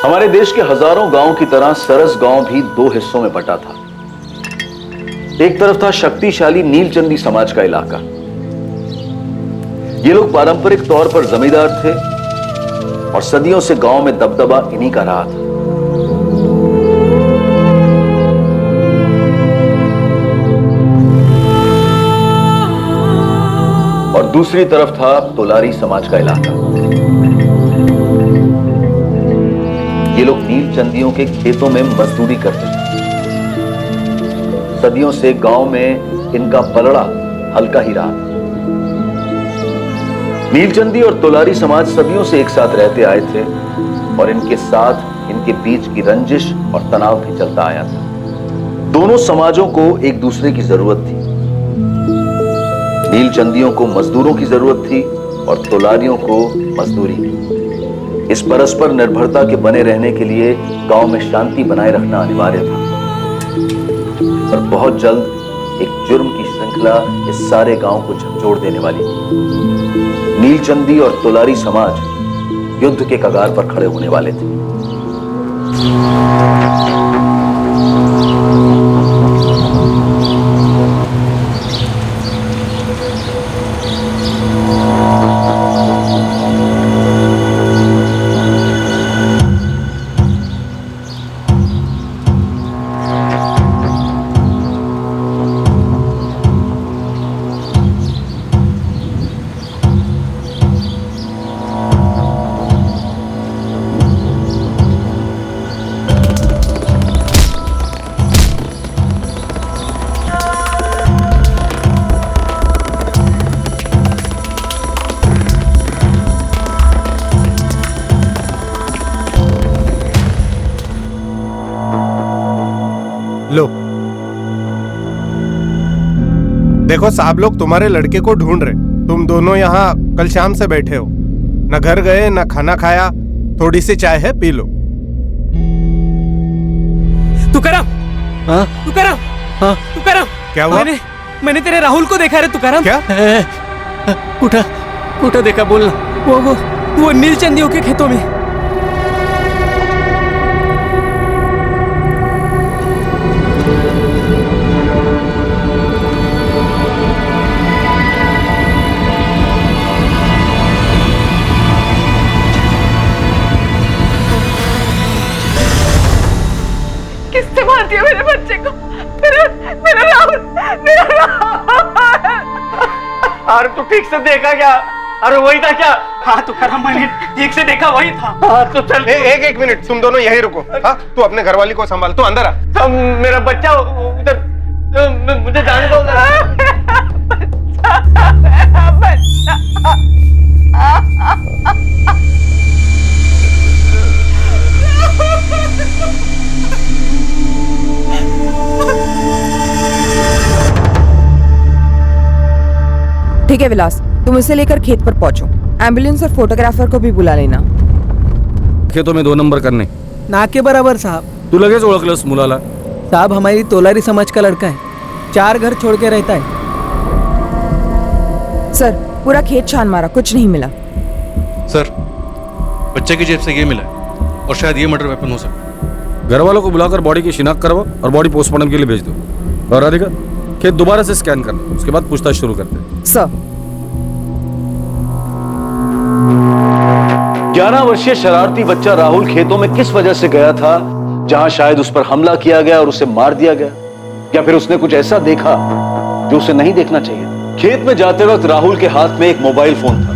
हमारे देश के हजारों गांवों की तरह सरस गांव भी दो हिस्सों में बटा था। एक तरफ था शक्तिशाली नीलचंदी समाज का इलाका। ये लोग पारंपरिक तौर पर जमींदार थे और सदियों से गांव में दबदबा इन्हीं का रहा था। और दूसरी तरफ था तोलारी समाज का इलाका। ये लोग नीलचंदियों के खेतों में मजदूरी करते थे। सदियों से गांव में इनका पलड़ा हल्का ही रहा। नीलचंदी और तोलारी समाज सदियों से एक साथ रहते आए थे और इनके साथ इनके बीच की रंजिश और तनाव भी चलता आया था। दोनों समाजों को एक दूसरे की जरूरत थी। नीलचंदियों को मजदूरों की जरूरत थी और तोलारियों को मजदूरी की। इस परस्पर निर्भरता के बने रहने के लिए गांव में शांति बनाए रखना अनिवार्य था। और बहुत जल्द एक जुर्म की श्रृंखला इस सारे गांव को झकझोर देने वाली थी। नीलचंदी और तोलारी समाज युद्ध के कगार पर खड़े होने वाले थे। लो, देखो साहब लोग तुम्हारे लड़के को ढूंढ रहे। तुम दोनों यहाँ कल शाम से बैठे हो, न घर गए न खाना खाया। थोड़ी सी चाय है, पी लो। तुकाराम, हाँ? तुकाराम, हाँ? तुकाराम, क्या हुआ? मैंने तेरे राहुल को देखा रे तुकाराम। क्या? कुठं देखा, बोलना। वो नीलचंदियों के खेतों में। किसने मार दिया मेरे बच्चे को? मेरा राहुल, मेरा राहुल। अरे तू ठीक से देखा क्या? अरे वही था क्या? हाँ तुकाराम, मैंने ठीक से देखा, वही था। हाँ तो चल। एक मिनट, तुम दोनों यहीं रुको। हाँ, तू अपने घरवाली को संभाल, तू अंदर आ। मेरा बच्चा उधर, मुझे जाने दो। ठीक है विलास, तुम इसे लेकर खेत पर पहुंचो। एम्बुलेंस और फोटोग्राफर को भी बुला लेना। खेतों में 2 नंबर करने ना के बराबर साहब। तू लगेच ओळखलंस मुलाला? साहब हमारी तोलारी समाज का लड़का है, 4 घर छोड़ के रहता है। सर, पूरा खेत छान मारा, कुछ नहीं मिला। सर, बच्चे की जेब से ये मिला है और शायद ये मर्डर वेपन हो सकता है। घर वालों को बुलाकर बॉडी की शिनाख्त करवाओ और बॉडी पोस्टमार्टम के लिए भेज दो। और राधिका, खेत दोबारा से स्कैन करना, उसके बाद पूछताछ शुरू करते हैं। सर। 11 वर्षीय शरारती बच्चा राहुल खेतों में किस वजह से गया था जहां शायद उस पर हमला किया गया और उसे मार दिया गया, या फिर उसने कुछ ऐसा देखा जो उसे नहीं देखना चाहिए। खेत में जाते वक्त राहुल के हाथ में एक मोबाइल फोन था,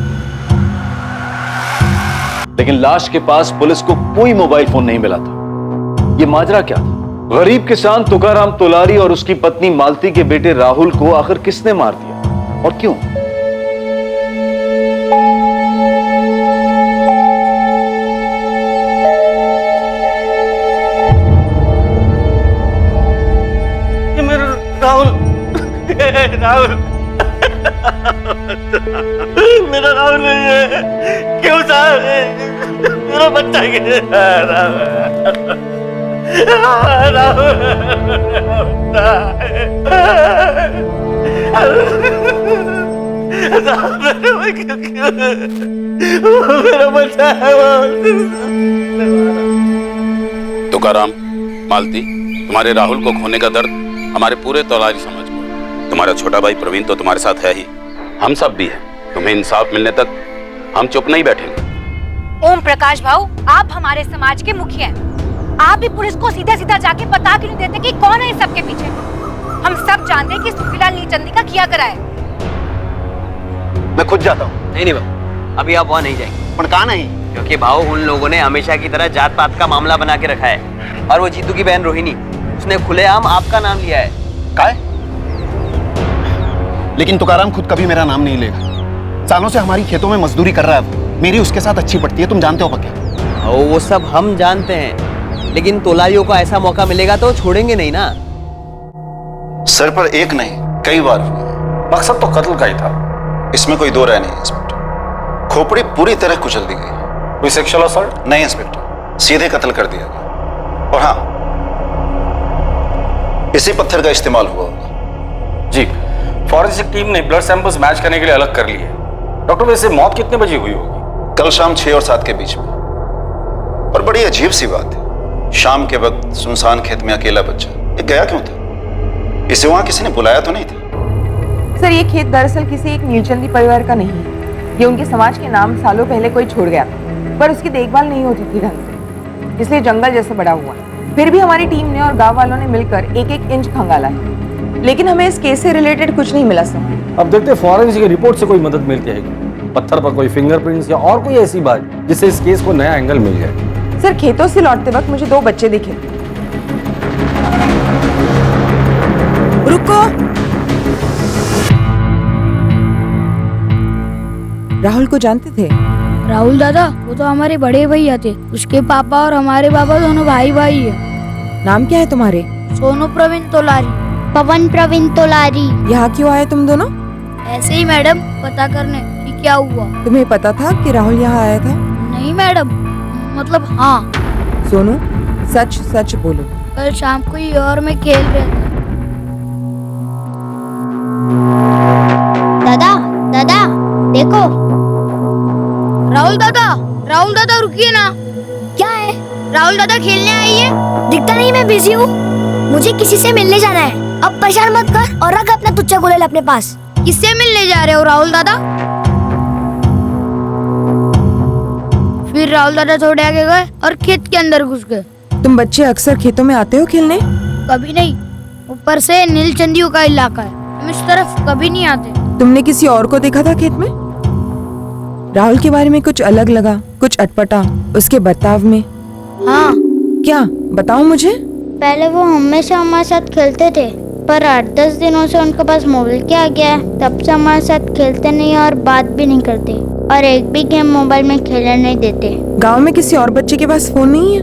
लेकिन लाश के पास पुलिस को कोई मोबाइल फोन नहीं मिला था। यह माजरा क्या था? गरीब किसान तुकाराम तोलारी और उसकी पत्नी मालती के बेटे राहुल को आखिर किसने मार दिया और क्यों? राहुल, मेरा राहुल नहीं है। क्यों साहब? मेरा बच्चा मेरा बच्चा है तुकाराम, मालती, तुम्हारे राहुल को खोने का दर्द हमारे पूरे तौलारी समाज को। तुम्हारा छोटा भाई प्रवीण तो तुम्हारे साथ है ही, हम सब भी हैं। तुम्हें इंसाफ मिलने तक हम चुप नहीं बैठेंगे। ओम प्रकाश भाऊ, आप हमारे समाज के मुखिया हैं। आप भी पुलिस को सीधा सीधा जाके बता क्यों नहीं देते कि कौन है इस सब के पीछे? हम सब जानते हैं कि सुखीलाल नीलचंदी का किया करा है। मैं खुद जाता हूँ। नहीं भाऊ, अभी आप वहाँ नहीं जाएंगे। पर कहाँ नहीं? क्योंकि भाऊ उन लोगों ने हमेशा की तरह जात पात का मामला बना के रखा है, और वो जीतू की बहन रोहिणी, उसने खुलेआम आपका नाम लिया है। काय? लेकिन तुकाराम खुद कभी मेरा नाम नहीं लेगा। सालों से हमारी खेतों में मजदूरी कर रहा है, मेरी उसके साथ अच्छी पड़ती है, तुम जानते हो पक्का? वो सब हम जानते हैं, लेकिन तोलारियों को ऐसा मौका मिलेगा तो छोड़ेंगे नहीं ना। सर पर एक नहीं कई बार हुआ। मकसद तो कत्ल का ही था, इसमें कोई दो राय नहीं इंस्पेक्टर। खोपड़ी पूरी तरह कुचल दी गई। कोई सेक्सुअल असॉल्ट? नहीं इंस्पेक्टर, सीधे कत्ल कर दिया गया। और हाँ, इसी पत्थर का इस्तेमाल हुआ होगा। जी, फॉरेंसिक टीम ने ब्लड सैंपल्स मैच करने के लिए अलग कर लिए। डॉक्टर, वैसे मौत कितने बजे हुई होगी? कल शाम 6 और 7 के बीच में। और बड़ी अजीब सी बात है, शाम के वक्त सुनसान खेत में अकेला बच्चा, ये गया क्यों था? इसे वहां किसी ने बुलाया तो नहीं था? सर, ये खेत दरअसल किसी एक नीलचंदी परिवार का नहीं है। ये उनके समाज के नाम सालों पहले कोई छोड़ गया था, पर उसकी देखभाल नहीं होती थी ढंग से, इसलिए जंगल जैसे बड़ा हुआ। फिर भी हमारी टीम ने और गांव वालों ने मिलकर एक एक इंच खंगाला है, लेकिन हमें इस केस से रिलेटेड कुछ नहीं मिला सर। अब देखते फॉरेंसिक रिपोर्ट से कोई मदद मिलती है क्या? पत्थर पर कोई फिंगरप्रिंट्स या और कोई ऐसी बात जिससे इस केस को नया एंगल मिल जाए। सर, खेतों से लौटते वक्त मुझे 2 बच्चे दिखे। रुको। राहुल को जानते थे? राहुल दादा, वो तो हमारे बड़े भैया थे। उसके पापा और हमारे पापा दोनों भाई भाई है। नाम क्या है तुम्हारे? सोनू प्रवीण तोलारी। पवन प्रवीण तोलारी। यहाँ क्यों आए तुम दोनों? ऐसे ही मैडम, पता करने कि क्या हुआ। तुम्हें पता था कि राहुल यहाँ आया था? नहीं मैडम, मतलब हाँ। सोनू, सच सच बोलो। कल शाम को ही और में खेल रहे थे। दादा, दादा देखो। राहुल दादा रुकिए ना। क्या है? राहुल दादा खेलने आई है। दिखता नहीं, मैं बिजी हूँ, मुझे किसी से मिलने जाना है। अब परेशान मत कर और रख अपना तुच्चा गुलेल अपने पास। किससे मिलने जा रहे हो राहुल दादा? फिर राहुल दादा थोड़े आगे गए और खेत के अंदर घुस गए। तुम बच्चे अक्सर खेतों में आते हो खेलने? कभी नहीं, ऊपर से नीलचंदियों का इलाका है, हम इस तरफ कभी नहीं आते। तुमने किसी और को देखा था खेत में? राहुल के बारे में कुछ अलग लगा, कुछ अटपटा उसके बर्ताव में? हाँ। क्या? बताओ मुझे। पहले वो हमेशा हमारे साथ खेलते थे, पर 8-10 दिनों से उनके पास मोबाइल क्या आ गया है, तब से हमारे साथ खेलते नहीं और बात भी नहीं करते, और एक भी गेम मोबाइल में खेलने नहीं देते। गांव में किसी और बच्चे के पास फोन नहीं है?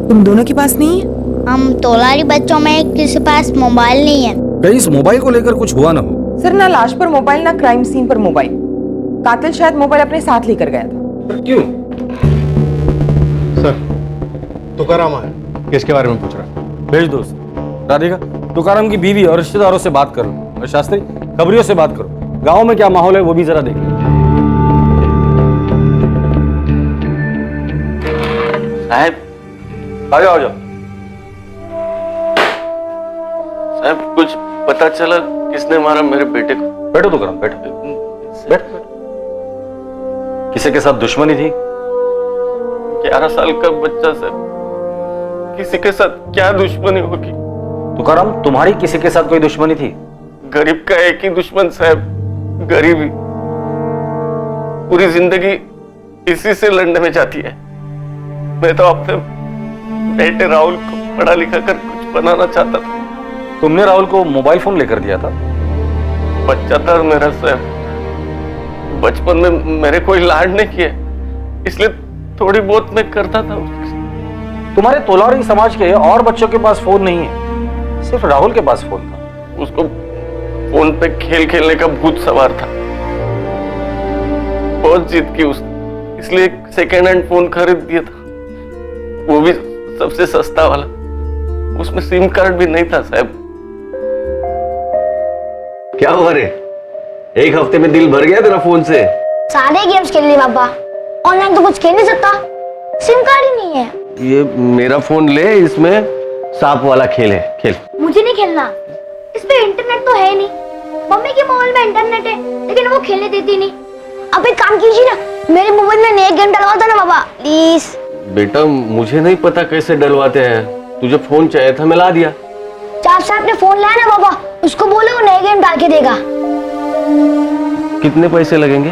तुम दोनों के पास नहीं है? हम तोलारी बच्चों में किसी पास मोबाइल नहीं है। कहीं इस मोबाइल को लेकर कुछ हुआ ना हो? सर, ना लाश पर मोबाइल, ना क्राइम सीन पर मोबाइल। कातिल शायद मोबाइल अपने साथ लेकर गया था। क्यों? सर, तुकाराम आया, किसके बारे में पूछ रहा है? भेज दो उसे। राधिका, तुकाराम की बीवी और रिश्तेदारों से बात करो, और शास्त्री, खबरियों से बात करो। गांव में क्या माहौल है वो भी जरा देख लो। साहब, आ जाओ, आ जाओ। साहब, कुछ पता चला किसने मारा मेरे बेटे को? बैठो तुकाराम, बैठो। बैठ। किसी के साथ दुश्मनी थी? 11 साल का बच्चा साहब, किसी के साथ क्या दुश्मनी होगी? तुकाराम, तुम्हारी किसी के साथ कोई दुश्मनी थी? गरीब का एक ही दुश्मन साहब, गरीबी। पूरी जिंदगी इसी से लड़ने में जाती है। मैं तो अपने बेटे राहुल को पढ़ा लिखा कर कुछ बनाना चाहता था। तुमने राहुल को मोबाइल फोन लेकर दिया था? बच्चा था मेरा साहब, बचपन में मेरे कोई लाड नहीं किए, इसलिए थोड़ी बहुत मैं करता था। तुम्हारे तोलारी समाज के और बच्चों के पास फोन नहीं है, सिर्फ राहुल के पास फोन था। उसको फोन पे खेल खेलने का भूत सवार था, बहुत जिद की उसने, इसलिए एक सेकेंड हैंड फोन खरीद दिया था, वो भी सबसे सस्ता वाला। उसमें सिम कार्ड भी नहीं था साहब। क्या हुआ रे? एक हफ्ते में दिल भर गया तेरा फोन से? सारे गेम्स खेल लिए पापा, ऑनलाइन तो कुछ खेल नहीं सकता, सिम कार्ड ही नहीं है। ये मेरा फोन ले, इसमें सांप वाला खेल है, खेल। मुझे नहीं खेलना, इस पे इंटरनेट तो है नहीं। मम्मी के मोबाइल में इंटरनेट है लेकिन वो खेलने देती नहीं। अब एक काम कीजिए ना, मेरे मोबाइल में नए गेम डलवा दो ना पापा प्लीज। बेटा मुझे नहीं पता कैसे डलवाते हैं, तुझे फोन चाहिए था मैं ला दिया। चाप साहब ने फोन लाया ना पापा, उसको बोलो वो नए गेम डाल के देगा। कितने पैसे लगेंगे?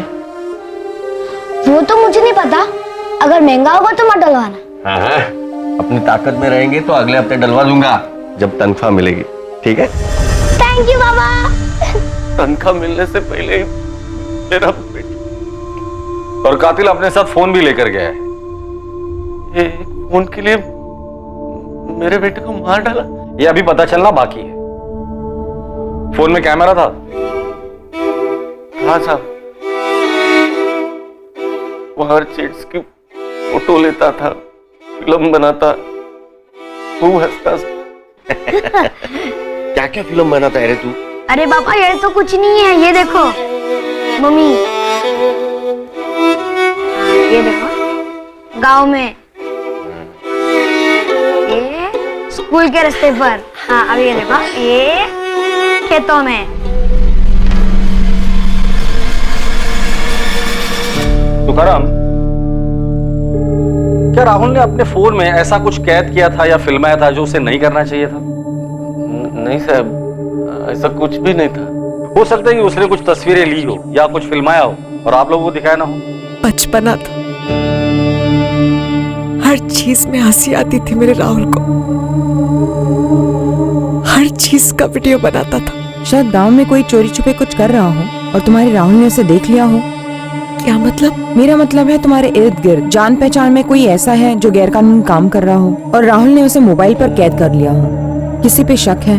वो तो मुझे नहीं पता, अगर महंगा होगा तो मत डलवाना। हाँ, अपनी ताकत में रहेंगे तो अगले हफ्ते डलवा दूंगा जब तनख्वाह मिलेगी, ठीक है? थैंक यू बाबा। तनख्वाह मिलने से पहले ही मेरा और कातिल अपने साथ फोन भी लेकर गया है। ये फोन के लिए मेरे बेटे को मार डाला? ये अभी पता चलना बाकी है। फोन में कैमरा था? हाँ साहब, वो हर चीज की फोटो लेता था, फिल्म बनाता, खूब हंसता। क्या क्या फिल्म बनाता है रे तू? अरे पापा ये तो कुछ नहीं है, ये देखो मम्मी, ये देखो गांव में, ये स्कूल के रास्ते पर, हाँ अब ये देखो ये खेतों में। तुकाराम, क्या राहुल ने अपने फोन में ऐसा कुछ कैद किया था या फिल्माया था जो उसे नहीं करना चाहिए था? नहीं साहब, ऐसा कुछ भी नहीं था। हो सकता है कि उसने कुछ तस्वीरें ली हो या कुछ फिल्माया हो और आप लोगों को दिखाया ना हो। बचपना था, हर चीज में हंसी आती थी मेरे राहुल को, हर चीज का वीडियो बनाता था। शायद गांव में कोई चोरी छुपे कुछ कर रहा हो और तुम्हारे राहुल ने उसे देख लिया हो। क्या मतलब? मेरा मतलब है तुम्हारे इर्द गिर्द जान पहचान में कोई ऐसा है जो गैरकानूनी काम कर रहा हो और राहुल ने उसे मोबाइल पर कैद कर लिया हो। किसी पे शक है?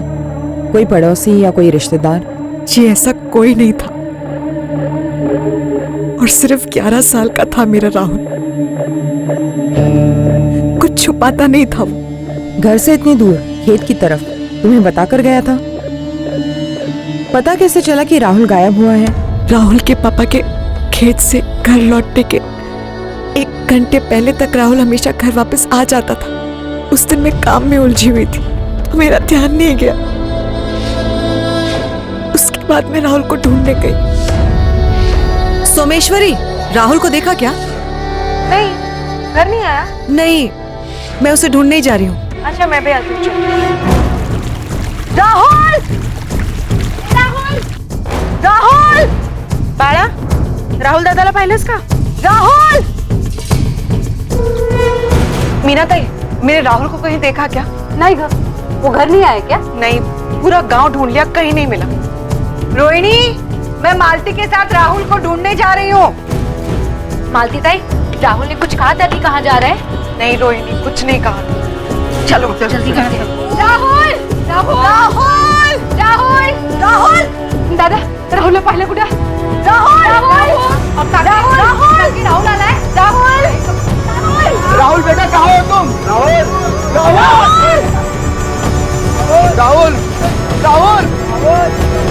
कोई पड़ोसी या कोई रिश्तेदार? जी ऐसा कोई नहीं था, और सिर्फ 11 साल का था मेरा राहुल, कुछ छुपाता नहीं था वो। घर से इतनी दूर खेत की तरफ तुम्हें बताकर गया था? पता कैसे चला कि राहुल गायब हुआ है? राहुल के पापा के खेत से घर लौटने के 1 घंटे पहले तक राहुल हमेशा घर वापस आ जाता था। उस दिन मैं काम में उलझी हुई थी तो मेरा ध्यान नहीं गया। उसके बाद मैं राहुल को ढूंढने गई। सोमेश्वरी, राहुल को देखा क्या? नहीं, घर नहीं आया। नहीं, मैं उसे ढूंढने ही जा रही हूँ। अच्छा मैं भी आती हूँ। राहुल! राहुल! राहुल! बाळा, राहुल दादाला पाहिलंस का? राहुल! मीना ताई, मेरे राहुल को कहीं देखा क्या? नहीं घर, वो घर नहीं आया क्या? नहीं, पूरा गांव ढूंढ लिया, कहीं नहीं मिला। रोहिणी, मैं मालती के साथ राहुल को ढूंढने जा रही हूँ। मालती ताई, राहुल ने कुछ कहा था कि कहाँ जा रहा है? नहीं रोहिणी, कुछ नहीं कहा। चलो जल्दी करते हैं। राहुल! राहुल! राहुल! राहुल! राहुल! दादा, राहुल पाहिलं कुठे? राहुल! राहुल! राहुल! राहुल! राहुल आलाय? राहुल! राहुल बेटा कहाँ हो तुम? राहुल! राहुल! राहुल! राहुल!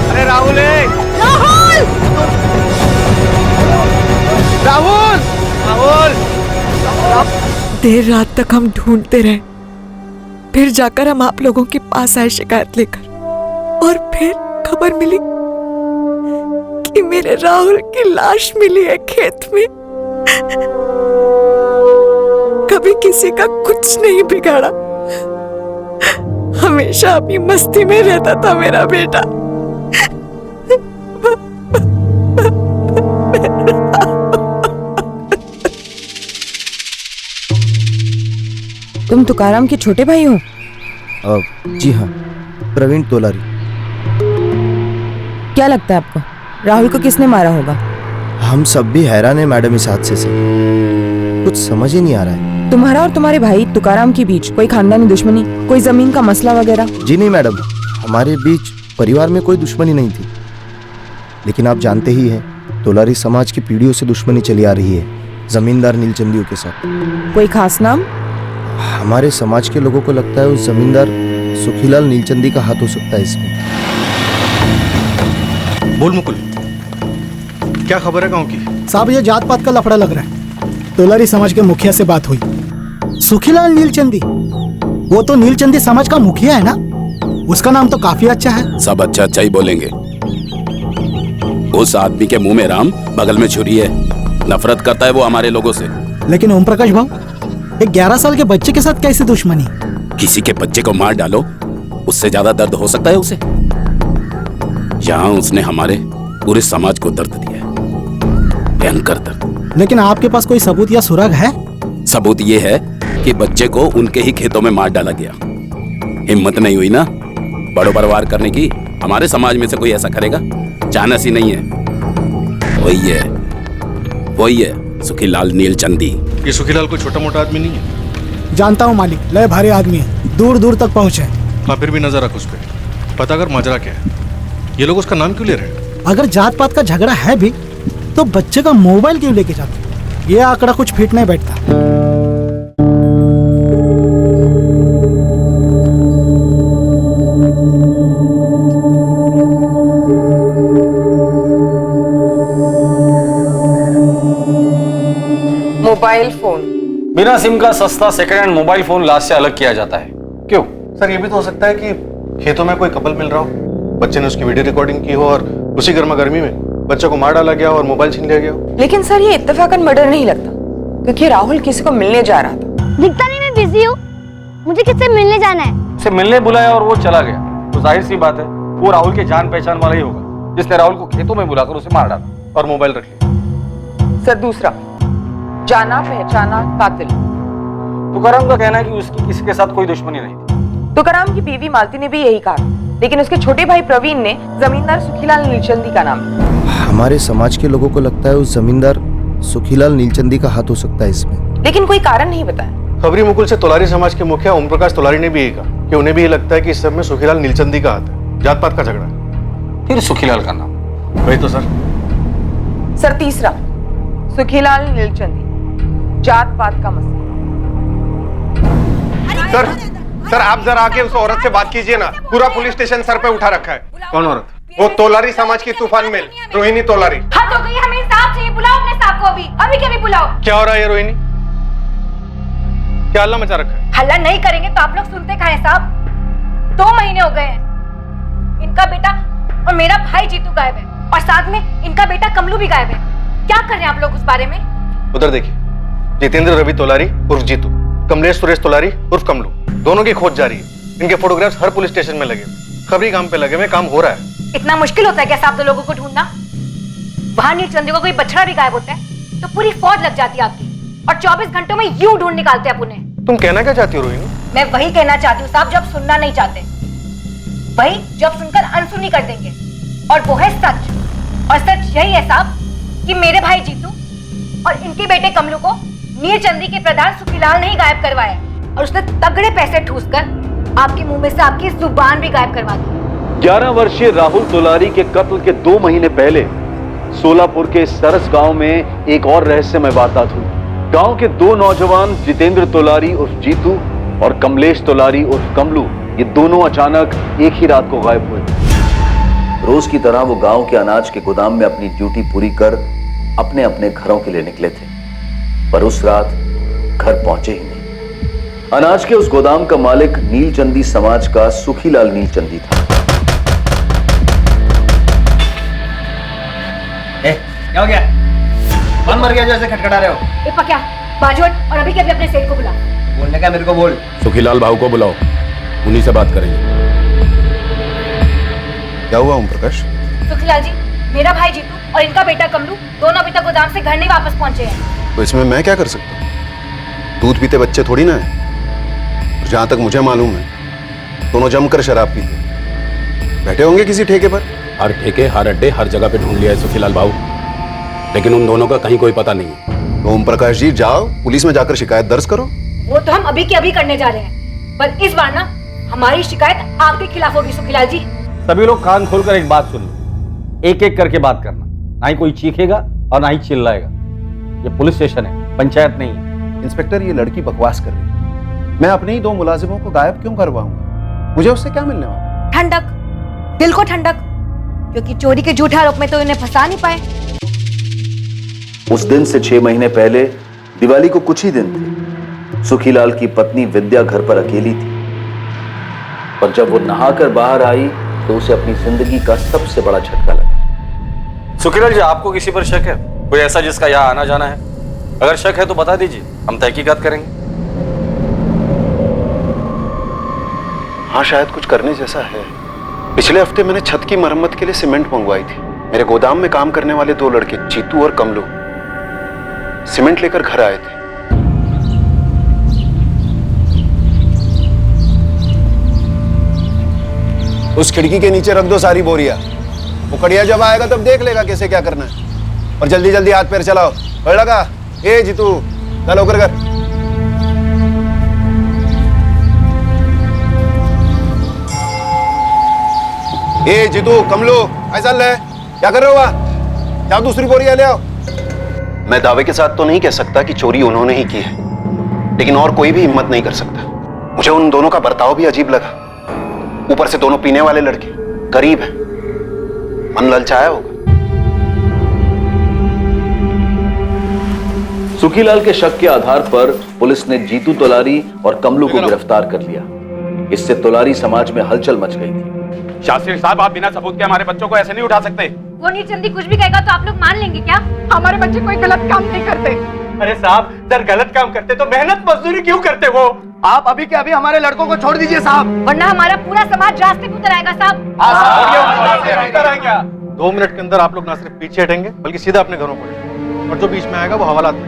अरे राहुल है! राहुल! राहुल! राहुल! देर रात तक हम ढूंढते रहे, फिर जाकर हम आप लोगों के पास आए शिकायत लेकर, और फिर खबर मिली कि मेरे राहुल की लाश मिली है खेत में। कभी किसी का कुछ नहीं बिगाड़ा, हमेशा अपनी मस्ती में रहता था मेरा बेटा। तुम तुकाराम के छोटे भाई हो? जी हाँ, प्रवीण तोलारी। क्या लगता है आपको राहुल को किसने मारा होगा? हम सब भी हैरान हैं मैडम इस हादसे से, कुछ समझ ही नहीं आ रहा है। तुम्हारा और तुम्हारे भाई तुकाराम के बीच कोई खानदानी दुश्मनी, कोई जमीन का मसला वगैरह? जी नहीं मैडम, हमारे बीच परिवार में कोई दुश्मनी नहीं थी, लेकिन आप जानते ही हैं तोलारी समाज की पीढ़ियों से दुश्मनी चली आ रही है जमींदार नीलचंदियों के साथ। कोई खास नाम? हमारे समाज के लोगों को लगता है उस जमींदार सुखीलाल नीलचंदी का हाथ हो सकता है इसमें। बोल मुकुल, क्या खबर है गांव की? साहब ये जात पात का लफड़ा लग रहा है। तोलारी समाज के मुखिया से बात हुई। सुखीलाल नीलचंदी, वो तो नीलचंदी समाज का मुखिया है ना, उसका नाम तो काफी अच्छा है। सब अच्छा अच्छा ही बोलेंगे। उस आदमी के मुंह में राम, बगल में छुरी है। नफरत करता है वो हमारे लोगों से। लेकिन ओम प्रकाश भाऊ, एक 11 साल के बच्चे के साथ कैसे दुश्मनी? किसी के बच्चे को मार डालो, उससे ज्यादा दर्द हो सकता है उसे? यहाँ उसने हमारे पूरे समाज को दर्द दिया है, भयंकर दर्द। लेकिन आपके पास कोई सबूत या सुराग है? सबूत ये है कि बच्चे को उनके ही खेतों में मार डाला गया। हिम्मत नहीं हुई ना बड़ो बरवार करने की? हमारे समाज में से कोई ऐसा करेगा? चानस ही नहीं है। वही है सुखीलाल नीलचंदी। ये सुखीलाल कोई छोटा मोटा आदमी नहीं है। जानता हूँ मालिक, लय भारी आदमी है, दूर दूर तक पहुँचे। हाँ, फिर भी नजर रख उस पर, पता कर माजरा क्या है। ये लोग उसका नाम क्यों ले रहे हैं? अगर जात पात का झगड़ा है भी तो बच्चे का मोबाइल क्यों लेके जाते? ये आंकड़ा कुछ फिट नहीं बैठता। मोबाइल फोन बिना सिम का सस्ता सेकंड हैंड मोबाइल फोन लाश से अलग किया जाता है। क्यों? सर, ये भी तो हो सकता है कि खेतों में कोई कपल मिल रहा हो, बच्चे ने उसकी वीडियो रिकॉर्डिंग की हो और उसी गर्मा गर्मी में बच्चे को मार डाला गया और मोबाइल छीन लिया गया हो। लेकिन सर ये इत्तेफाकन मर्डर नहीं लगता, क्योंकि राहुल किसी को मिलने जा रहा था। दिखता नहीं मैं बिजी हूँ, मुझे किससे मिलने जाना है? उसे मिलने बुलाया और वो चला गया, तो जाहिर सी बात है वो राहुल के जान पहचान वाला ही होगा जिसने राहुल को खेतों में बुलाकर उसे मार डाला और मोबाइल रख लिया। सर दूसरा, जाना पहचाना कातिल। तुकाराम का कहना है कि उसकी किसी के साथ कोई दुश्मनी नहीं थी। तुकाराम की बीवी मालती ने भी यही कहा, लेकिन उसके छोटे भाई प्रवीण ने जमींदार सुखीलाल नीलचंदी का नाम लिया। हमारे समाज के लोगों को लगता है उस जमींदार सुखीलाल नीलचंदी का हाथ हो सकता है इसमें, लेकिन कोई कारण नहीं बताया। खबरी मुकुल से तोलारी समाज के मुखिया ओम प्रकाश तोलारी ने भी यही कहा कि उन्हें भी ये लगता है कि इस सब में सुखीलाल नीलचंदी का हाथ है। जात पात का झगड़ा है। फिर सुखीलाल का नाम? वही तो सर। सर तीसरा, सुखीलाल नीलचंदी, जात पात का मसला। सर आप जरा आके उस औरत से बात कीजिए ना, पूरा पुलिस स्टेशन सर पे उठा रखा है। कौन औरत? वो तोलारी समाज की तूफान मेल रोहिणी तोलारी। हद हो गई, हमें इंसाफ चाहिए। बुलाओ अपने साहब को, अभी के अभी बुलाओ। क्या हो रहा है रोहिणी? क्या हल्ला मचा रखा है? हल्ला नहीं करेंगे तो आप लोग सुनते कहाँ हैं साहब? 2 महीने हो गए हैं, इनका बेटा और मेरा भाई जीतू गायब है, और साथ में इनका बेटा कमलू भी गायब है। क्या कर रहे हैं आप लोग उस बारे में? उधर देखिए, जितेंद्र रवि तोलारी उर्फ जीतू, कमलेश सुरेश तोलारी उर्फ कमलू, दोनों की खोज जारी है। इनके फोटोग्राफ्स हर पुलिस स्टेशन में लगे, खबरी काम पे लगे हुए, काम हो रहा है। इतना मुश्किल होता है क्या साहब 2 लोगों को ढूंढना? वहां नीलचंदी को कोई बछड़ा भी गायब होता है तो पूरी फौज लग जाती है आपकी, और 24 घंटों में यूं ढूंढ निकालते हैं उन्हें। तुम कहना क्या चाहती हो रोहिणी? मैं वही कहना चाहती हूँ साहब, जब सुनना नहीं चाहते, वही जब सुनकर अनसुनी कर देंगे, और वो है सच। और सच यही है साहब कि मेरे भाई जीतू और इनके बेटे कमलू को नीलचंदी के प्रधान सुखीलाल ने ही गायब करवाया, और उसने तगड़े पैसे ठूसकर आपके मुंह में से आपकी जुबान भी गायब करवा दी। 11 वर्षीय राहुल तोलारी के कत्ल के 2 महीने पहले सोलापुर के सरस गांव में एक और रहस्यमय वारदात हुई। गांव के 2 नौजवान जितेंद्र तोलारी उर्फ जीतू और कमलेश तोलारी उर्फ कमलू, ये दोनों अचानक एक ही रात को गायब हुए। रोज की तरह वो गांव के अनाज के गोदाम में अपनी ड्यूटी पूरी कर अपने अपने घरों के लिए निकले थे, पर उस रात घर पहुंचे ही नहीं। अनाज के उस गोदाम का मालिक नीलचंदी समाज का सुखीलाल नीलचंदी था। क्या हो गया? कौन मर गया जो ऐसे खटखटा रहे हो? ए पक्या, बाजू हट और अभी के अभी अपने सेठ को बुला। बोलने का मेरे को बोल। सुखीलाल भाऊ को बुलाओ, उन्हीं से बात करेंगे। क्या हुआ ओम प्रकाश? सुखीलाल जी, मेरा भाई जीतू और इनका बेटा कमलू दोनों अभी तक गोदाम से घर नहीं वापस पहुंचे हैं। तो इसमें मैं क्या कर सकता हूँ? दूध पीते बच्चे थोड़ी ना है। जहां तक मुझे मालूम है दोनों जमकर शराब पीते, बैठे होंगे किसी ठेके पर। हर ठेके, हर अड्डे, हर जगह पे ढूंढ लिया है सुखीलाल भाऊ, लेकिन उन दोनों का कहीं कोई पता नहीं है। ओम प्रकाश जी, जाओ पुलिस में जाकर शिकायत दर्ज करो। वो तो हम अभी के अभी करने जा रहे हैं, पर इस बार ना हमारी शिकायत आपके खिलाफ होगी सुखीलाल जी। सभी लोग कान खोलकर एक बात सुन लो, एक एक करके बात करना, ना ही कोई चीखेगा और ना ही चिल्लाएगा। ये पुलिस स्टेशन है, पंचायत नहीं है। इंस्पेक्टर, ये लड़की बकवास कर रही है। मैं अपने ही 2 मुलाजिमों को गायब क्यों करवाऊंगा? मुझे उससे क्या मिलने वाला? ठंडक, दिल को ठंडक, क्योंकि चोरी के झूठे आरोप में तो इन्हें फंसा नहीं पाए। उस दिन से 6 महीने पहले दिवाली को कुछ ही दिन थे, सुखीलाल की पत्नी विद्या घर पर अकेली थी। पर जब वो नहाकर बाहर आई तो उसे अपनी जिंदगी का सबसे बड़ा झटका लगा। सुखीलाल जी, आपको किसी पर शक है? कोई ऐसा जिसका यहाँ आना जाना है? अगर शक है तो बता दीजिए, हम तहकीकात करेंगे। हाँ, शायद कुछ करने जैसा है। पिछले हफ्ते मैंने छत की मरम्मत के लिए सीमेंट मंगवाई थी। मेरे गोदाम में काम करने वाले 2 लड़के जीतू और कमलू सीमेंट लेकर घर आए थे। उस खिड़की के नीचे रख दो सारी बोरियां। वो कड़िया जब आएगा तब देख लेगा कैसे क्या करना है। और जल्दी जल्दी हाथ पैर चलाओ। बढ़ लगा। ए जीतू, चलो कर कर। ए जीतू, कमलू, ऐसा ले, क्या कर रहे हो वहां? क्या दूसरी बोरियां ले आओ। मैं दावे के साथ तो नहीं कह सकता कि चोरी उन्होंने ही की है, लेकिन और कोई भी हिम्मत नहीं कर सकता। मुझे उन दोनों का बर्ताव भी अजीब लगा। ऊपर से दोनों पीने वाले लड़के, गरीब हैं, मन ललचाया होगा। सुखीलाल के शक के आधार पर पुलिस ने जीतू तोलारी और कमलू को गिरफ्तार कर लिया। इससे तोलारी समाज में हलचल मच गई थी। शास्त्री साहब, आप बिना सबूत के हमारे बच्चों को ऐसे नहीं उठा सकते। वो नीलचंदी कुछ भी कहेगा तो आप लोग मान लेंगे क्या? हमारे बच्चे कोई गलत काम नहीं करते। अरे साहब, अगर गलत काम करते तो मेहनत मजदूरी क्यों करते वो? आप अभी के अभी हमारे लड़कों को छोड़ दीजिए साहब, वरना हमारा पूरा समाज रास्ते पे उतर आएगा साहब। 2 मिनट के अंदर आप लोग ना सिर्फ पीछे हटेंगे बल्कि सीधा अपने घरों को, और जो बीच में आएगा वो हवालात में।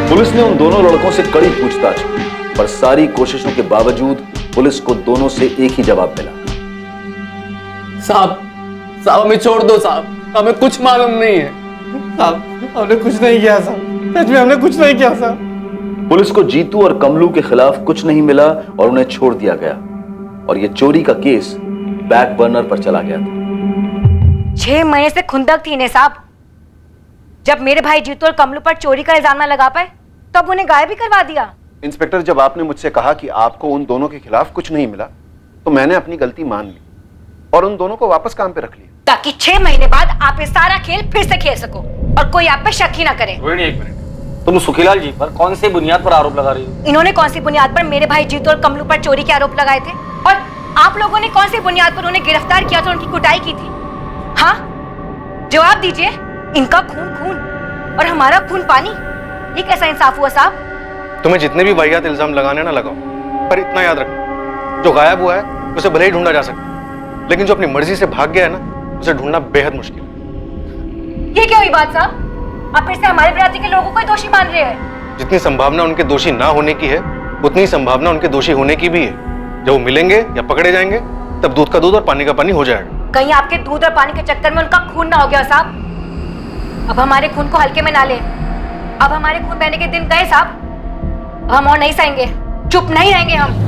पुलिस ने उन दोनों लड़कों से कड़ी पूछताछ की, पर सारी कोशिशों के बावजूद पुलिस को दोनों से एक ही जवाब मिला। साहब हमें छोड़ दो साहब, हमें कुछ मालूम नहीं है साहब, हमने कुछ नहीं किया साहब, सच में हमने कुछ नहीं किया साहब। पुलिस को जीतू और कमलू के खिलाफ कुछ नहीं मिला और उन्हें छोड़ दिया गया, और यह चोरी का केस बैक बर्नर पर चला गया था। 6 महीने से खुंदक थी इन्हें साहब। जब मेरे भाई जीतू और कमलू पर चोरी का इल्जाम न लगा पाए तब उन्हें गायब भी करवा दिया। इंस्पेक्टर, जब आपने मुझसे कहा कि आपको उन दोनों के खिलाफ कुछ नहीं मिला तो मैंने अपनी गलती मान ली और उन दोनों को वापस काम पे रख लिया, ताकि 6 महीने बाद आप ये सारा खेल फिर से खेल सको और कोई आप पे शक ही ना करे। रोहिणी, 1 मिनट। तुम सुखीलाल जी पर कौन सी बुनियाद पर आरोप लगा रही हो? इन्होंने कौन सी बुनियाद पर मेरे भाई जीतू और कमलू पर चोरी के आरोप लगाए थे, और आप लोगों ने कौन सी बुनियाद पर उन्हें गिरफ्तार किया था, उनकी कुटाई की थी? हाँ, जवाब दीजिए। इनका खून खून और हमारा खून पानी, ये कैसा इंसाफ हुआ साहब? तुम्हें जितने भी वाहियात इल्जाम लगाने ना लगाओ, पर इतना याद रखना, जो गायब हुआ है उसे भले ही ढूंढा जा सकता है, लेकिन जो अपनी मर्जी से भाग गया है ना, उसे ढूंढना बेहद मुश्किल है। ये क्या हुई बात साहब? आप फिर से हमारे बिरादरी के लोगों को ही दोषी मान रहे हैं। जितनी संभावना उनके दोषी ना होने की है, उतनी संभावना उनके दोषी होने की भी है। जब वो मिलेंगे या पकड़े जाएंगे तब दूध का दूध और पानी का पानी हो जाएगा। कहीं आपके दूध और पानी के चक्कर में उनका खून ना हो गया साहब। अब हमारे खून को हल्के में ना ले। अब हमारे खून बहने के दिन गए साहब। हम और नहीं सहेंगे, चुप नहीं रहेंगे हम।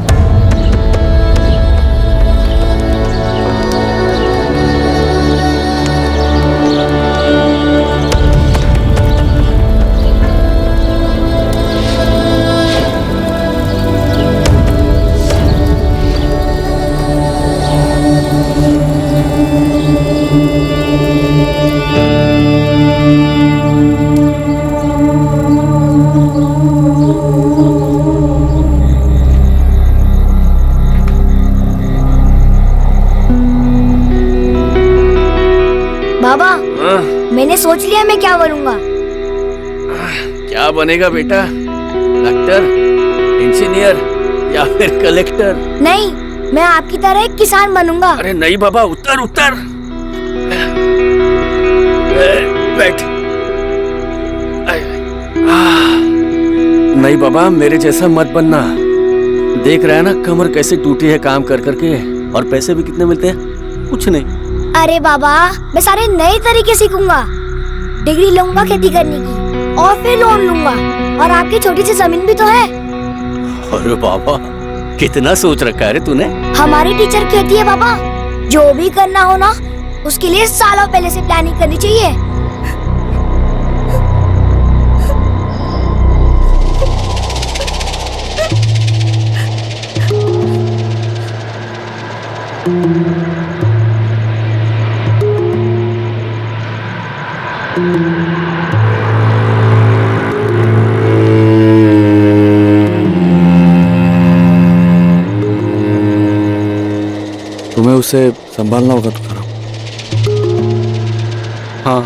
बाबा, मैंने सोच लिया मैं क्या बनूंगा। क्या बनेगा बेटा? डॉक्टर, इंजीनियर या फिर कलेक्टर? नहीं, मैं आपकी तरह एक किसान बनूंगा। अरे नहीं बाबा, उतर उतर। बैठ। नहीं बाबा, मेरे जैसा मत बनना। देख रहा है ना कमर कैसे टूटी है काम कर करके, और पैसे भी कितने मिलते हैं? कुछ नहीं। अरे बाबा, मैं सारे नए तरीके सीखूंगा। डिग्री लूंगा खेती करने की, और फिर लोन लूंगा, और आपकी छोटी सी जमीन भी तो है। अरे बाबा, कितना सोच रखा है रे तूने। हमारी टीचर कहती है बाबा, जो भी करना हो ना उसके लिए सालों पहले से प्लानिंग करनी चाहिए। तुम्हें उसे संभालना होगा तुकाराम। हाँ,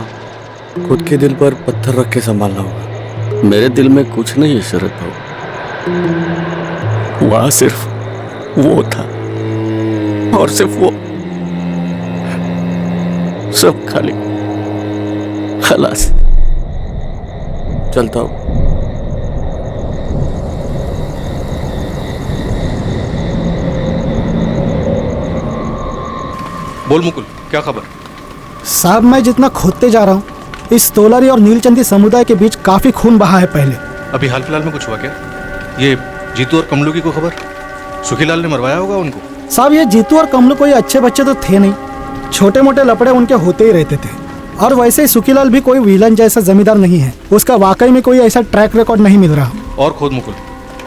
खुद के दिल पर पत्थर रख के संभालना होगा। मेरे दिल में कुछ नहीं है शरद भाऊ, वहां सिर्फ वो था और सिर्फ वो, सब खाली। खलास, चलता हूं। बोल मुकुल, क्या खबर? साहब, मैं जितना खोदते जा रहा हूँ, इस तोलारी और नीलचंदी समुदाय के बीच काफी खून बहा है पहले। अभी हाल फिलहाल में कुछ हुआ क्या? ये जीतू और कमलू की को खबर? सुखीलाल ने मरवाया होगा उनको। साहब, ये जीतू और कमलू कोई अच्छे बच्चे तो थे नहीं, छोटे मोटे लपड़े उनके होते ही रहते थे। और वैसे ही सुखीलाल भी कोई विलन जैसा जमींदार नहीं है, उसका वाकई में कोई ऐसा ट्रैक रिकॉर्ड नहीं मिल रहा। और खोद मुकुल,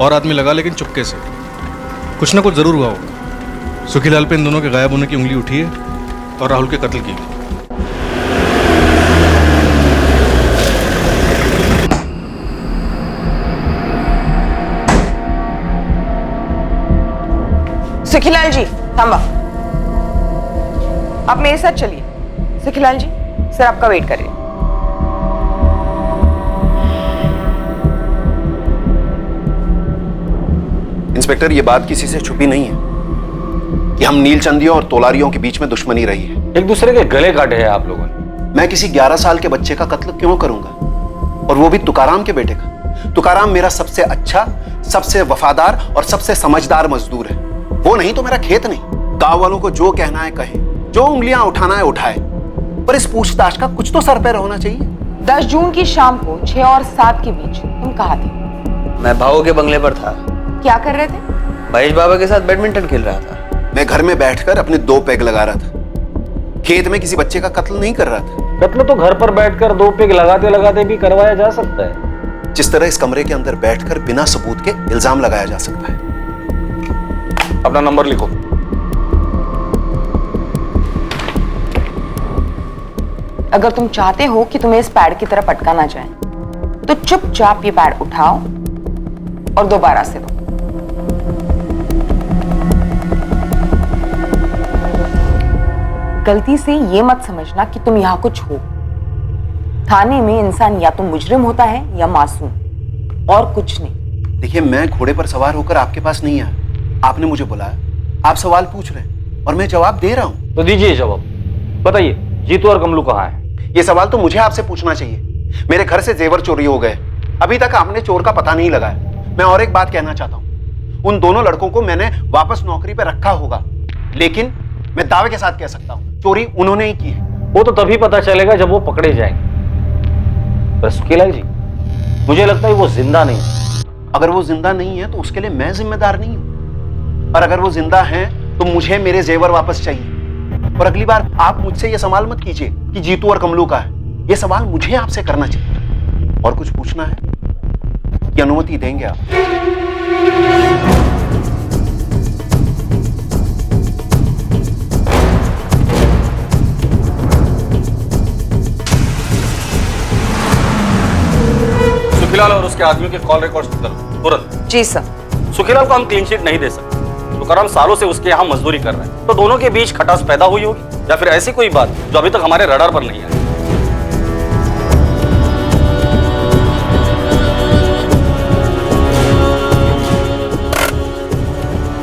और आदमी लगा, लेकिन चुपके से। कुछ ना कुछ जरूर हुआ होगा। सुखीलाल पे इन दोनों के गायब होने की उंगली उठी है और राहुल के कत्ल की। सुखीलाल जी, थांबा। आप मेरे साथ चलिए। सुखीलाल जी, सर आपका वेट कर रहे हैं। इंस्पेक्टर, ये बात किसी से छुपी नहीं है कि हम नीलचंदियों और तोलारियों के बीच में दुश्मनी रही है। एक दूसरे के गले काटे हैं आप लोगों ने। मैं किसी 11 साल के बच्चे का कत्ल क्यों करूंगा, और वो भी तुकाराम के बेटे का। तुकाराम मेरा सबसे अच्छा, सबसे वफादार और सबसे समझदार मजदूर है। वो नहीं तो मेरा खेत नहीं। गांव वालों को जो कहना है कहे, जो उंगलियां उठाना है उठाए, पर इस पूछताछ का कुछ तो सर पैर होना चाहिए। 10 जून की शाम को 6 और 7 के बीच तुम कहाँ थे? मैं भाऊ के बंगले पर था। क्या कर रहे थे? महेश बाबा के साथ बैडमिंटन खेल रहा था। मैं घर में बैठकर अपने 2 पेग लगा रहा था। खेत में किसी बच्चे का कत्ल नहीं कर रहा था। कत्ल तो घर पर बैठकर 2 पेग लगाते लगाते भी करवाया जा सकता है। जिस तरह इस कमरे के अंदर बैठकर बिना सबूत के इल्जाम लगाया जा सकता है। अपना नंबर लिखो। अगर तुम चाहते हो कि तुम्हें इस पैड की तरफ अटका ना जाए, तो चुपचाप ये पैड उठाओ और दोबारा से दो। गलती से ये मत समझना कि तुम यहां कुछ हो। थाने में इंसान या तो मुजरिम होता है या मासूम, और कुछ नहीं। देखिए, मैं घोड़े पर सवार होकर आपके पास नहीं आया। आपने मुझे बुलाया, आप सवाल पूछ रहे हैं और मैं जवाब दे रहा हूं। तो दीजिए जवाब। बताइए, जीतू और कमलू कहाँ हैं? ये सवाल तो मुझे आपसे पूछना चाहिए। मेरे घर से जेवर चोरी हो गए, अभी तक आपने चोर का पता नहीं लगाया। मैं और एक बात कहना चाहता हूं, उन दोनों लड़कों को मैंने वापस नौकरी पर रखा होगा, लेकिन मैं दावे के साथ कह सकता हूं चोरी उन्होंने ही की है। वो तो तभी पता चलेगा जब वो पकड़े जाएंगे। पर सुखीलाल जी, मुझे लगता है वो जिंदा नहीं। अगर वो जिंदा नहीं है तो उसके लिए मैं जिम्मेदार नहीं हूं, और अगर वो जिंदा है तो मुझे मेरे जेवर वापस चाहिए। और अगली बार आप मुझसे ये सवाल मत कीजिए कि जीतू और कमलू का है। ये सवाल मुझे आपसे करना चाहिए। और कुछ पूछना है कि अनुमति देंगे आप? सुखीलाल और उसके आदमियों के कॉल रिकॉर्ड्स करो तुरंत। जी सर। सुखीलाल को हम क्लीन शीट नहीं दे सकते। तुकाराम सालों से उसके यहाँ मजदूरी कर रहे हैं, तो दोनों के बीच खटास पैदा हुई होगी, या फिर ऐसी कोई बात जो अभी तक हमारे रडार पर नहीं आई।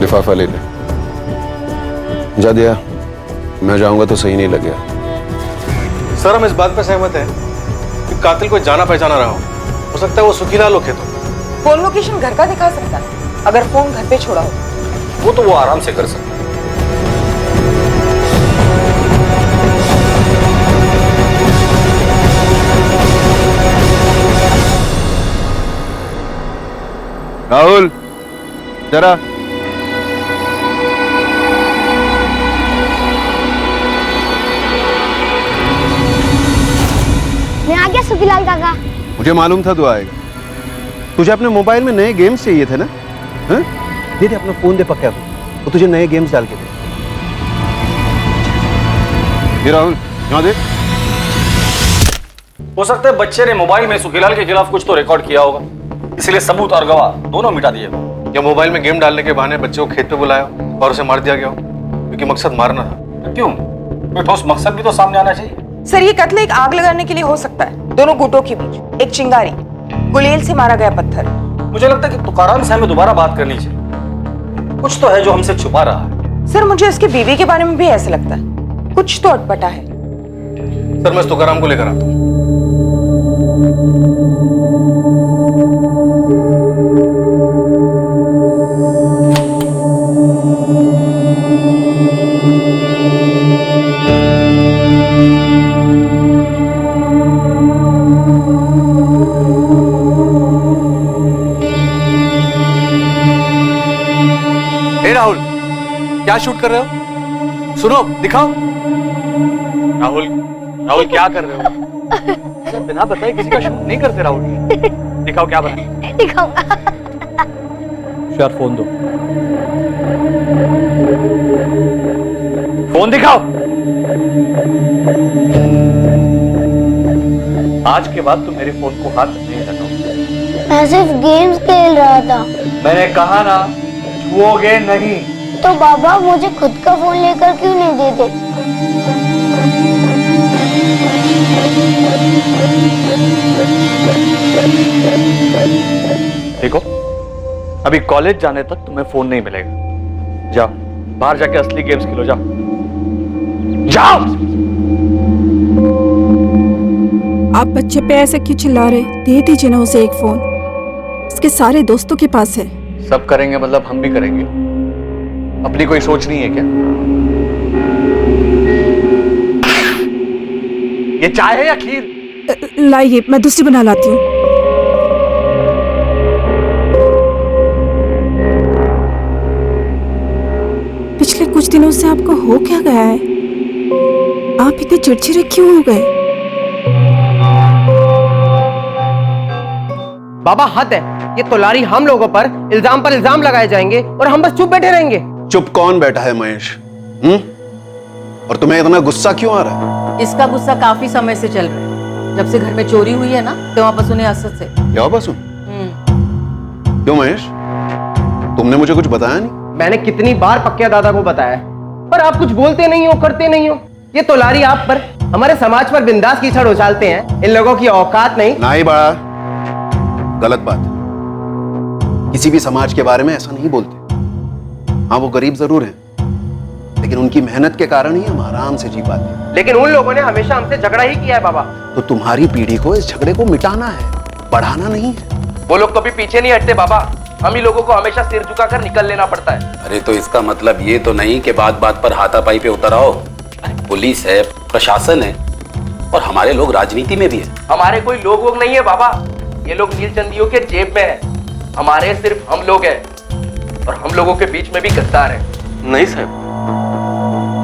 लिफाफा ले ले। जा दिया। मैं जाऊंगा तो सही नहीं लगेगा। सर, हम इस बात पर सहमत हैं कि कातिल कोई जाना पहचाना रहा हो सकता है वो सुखीलाल हो खेतों। फोन लोकेशन घर का दिखा सकता है, अगर फोन घर पे छोड़ा हो। वो तो वो आराम से कर सकता है। राहुल, जरा। मैं आ गया सुखीलाल काका। मुझे मालूम था तू आएगा। तुझे अपने मोबाइल में नए गेम्स चाहिए थे ना? हाँ? दे अपना फोन दे पक्का को, वो तुझे नए गेम्स डाल के दे। ये राहुल, यहाँ देख। हो सकता है बच्चे ने मोबाइल में सुखीलाल के खिलाफ कुछ तो रिकॉर्ड किया होगा, इसलिए सबूत और गवाह दोनों मिटा दिए। या मोबाइल में गेम डालने के बहाने बच्चे को खेत पे बुलाया और उसे मार दिया गया हो, क्योंकि मकसद मारना था। क्यों? कोई ठोस मकसद भी तो सामने आना चाहिए। सर, ये कत्ल एक आग लगाने के लिए हो सकता है, दोनों गुटों के बीच एक चिंगारी, गुलेल से मारा गया पत्थर। मुझे लगता है कि तुकाराम से हमें दोबारा बात करनी चाहिए। कुछ तो है जो हमसे छुपा रहा है। सर, मुझे उसकी बीवी के बारे में भी ऐसा लगता है, कुछ तो अटपटा है। सर, मैं तुकाराम को लेकर आता हूँ। राहुल, क्या शूट कर रहे हो? सुनो, दिखाओ। राहुल, राहुल क्या कर रहे हो? सर, बिना बताए किसी का शूट नहीं करते राहुल। दिखाओ क्या बना। दिखाओ। यार फोन दो। फोन दिखाओ। आज के बाद तुम मेरे फोन को हाथ नहीं लगाओ। मैं सिर्फ गेम्स खेल रहा था। मैंने कहा ना, छुओगे नहीं। तो बाबा मुझे खुद का फोन लेकर क्यों नहीं देते? देखो, अभी कॉलेज जाने तक तुम्हें फोन नहीं मिलेगा। जाओ, बाहर जाके असली गेम्स खेलो। जाओ जाओ। आप बच्चे पे ऐसे क्यों चिल्ला रहे? दे दीजिए ना उसे एक फोन, उसके सारे दोस्तों के पास है। सब करेंगे मतलब हम भी करेंगे। अपनी कोई सोच नहीं है क्या? ये चाय है या खीर? लाइए, मैं दूसरी बना लाती हूँ। पिछले कुछ दिनों से आपको हो क्या गया है? आप इतने चिड़चिड़े क्यों हो गए? बाबा, हद है। ये तोलारी हम लोगों पर इल्जाम लगाए जाएंगे और हम बस चुप बैठे रहेंगे। चुप कौन बैठा है महेश? और तुम्हें इतना गुस्सा क्यों आ रहा है? इसका गुस्सा काफी समय से चल रहा है। जब से घर में चोरी हुई है ना, तो वापस उन्हें असद से। क्या वापस? क्यों महेश, तुमने मुझे कुछ बताया नहीं? मैंने कितनी बार पक्के दादा को बताया, पर आप कुछ बोलते नहीं हो, करते नहीं हो। ये तोलारी आप पर, हमारे समाज पर बिंदास कीचड़ उछालते हैं। इन लोगों की औकात नहीं। नहीं बड़ा, गलत बात। किसी भी समाज के बारे में ऐसा नहीं बोलते। हाँ, वो गरीब जरूर हैं, लेकिन उनकी मेहनत के कारण ही हम आराम से जी पाते हैं। लेकिन उन लोगों ने हमेशा हमसे झगड़ा ही किया है बाबा। तो तुम्हारी पीढ़ी को इस झगड़े को मिटाना है, बढ़ाना नहीं है। वो लोग कभी पीछे नहीं हटते बाबा। हम ही लोगों को हमेशा सिर झुकाकर निकल लेना पड़ता है। अरे तो इसका मतलब ये तो नहीं कि बात बात पर हाथापाई पे उतर आओ। पुलिस है, प्रशासन है, और हमारे लोग राजनीति में भी है। हमारे कोई लोग वोग नहीं है बाबा। ये लोग नीलचंदियों के जेब में है। हमारे सिर्फ हम लोग हैं, और हम लोगों के बीच में भी गद्दार है। नहीं साहब,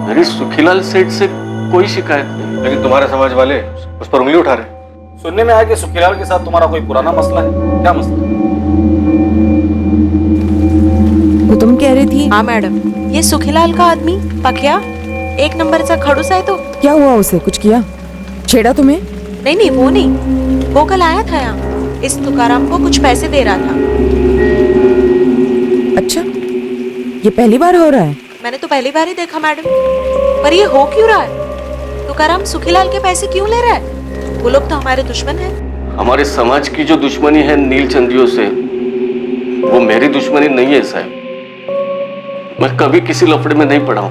मेरी सुखीलाल सेठ से कोई शिकायत नहीं। लेकिन तुम्हारे समाज वाले उस पर उंगली उठा रहे। सुनने में आया कि सुखीलाल के साथ तुम्हारा कोई पुराना मसला है। क्या मसला? वो तुम कह रही थी। हाँ मैडम, ये सुखीलाल का आदमी पकिया एक नंबर सा खड़ूस है। तो क्या हुआ उसे? कुछ किया? छेड़ा तुम्हें? नहीं नहीं, वो नहीं। वो कल आया था यहाँ, इस तुकाराम को कुछ पैसे दे रहा था। अच्छा, ये पहली बार हो रहा है? मैंने तो पहली बार ही देखा मैडम। पर ये हो क्यों रहा है? तुकाराम सुखीलाल के पैसे क्यों ले रहा है? वो लोग तो हमारे दुश्मन हैं। हमारे समाज की जो दुश्मनी है नीलचंदियों से, वो मेरी दुश्मनी नहीं है साहब। मैं कभी किसी लफड़े में नहीं पड़ा हूं।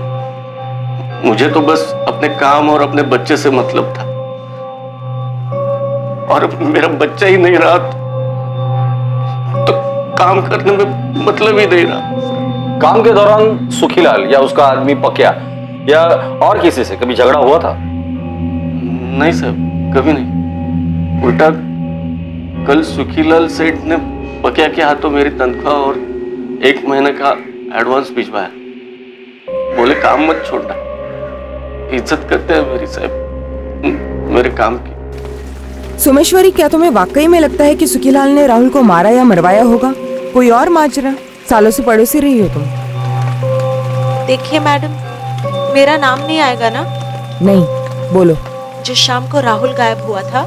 मुझे तो बस अपने काम और अपने बच्चे से मतलब था, और मेरा बच्चा ही नहीं रहा तो काम करने में मतलब ही नहीं रहा। काम के दौरान सुखीलाल या उसका आदमी पकिया या और किसी से कभी झगड़ा हुआ था? नहीं साहब, कभी नहीं। उल्टा कल सुखीलाल सेठ ने पकिया के हाथों मेरी तनख्वाह और 1 महीने का एडवांस भिजवाया। बोले काम मत छोड़ना, इज्जत करते हैं मेरी साहब मेरे काम की। सोमेश्वरी, क्या तुम्हें वाकई में लगता है कि सुखीलाल ने राहुल को मारा या मरवाया होगा? कोई और माजरा? सालों से पड़ोसी रही हो तुम। देखिए मैडम, मेरा नाम नहीं आएगा ना? नहीं, बोलो। जिस शाम को राहुल गायब हुआ था,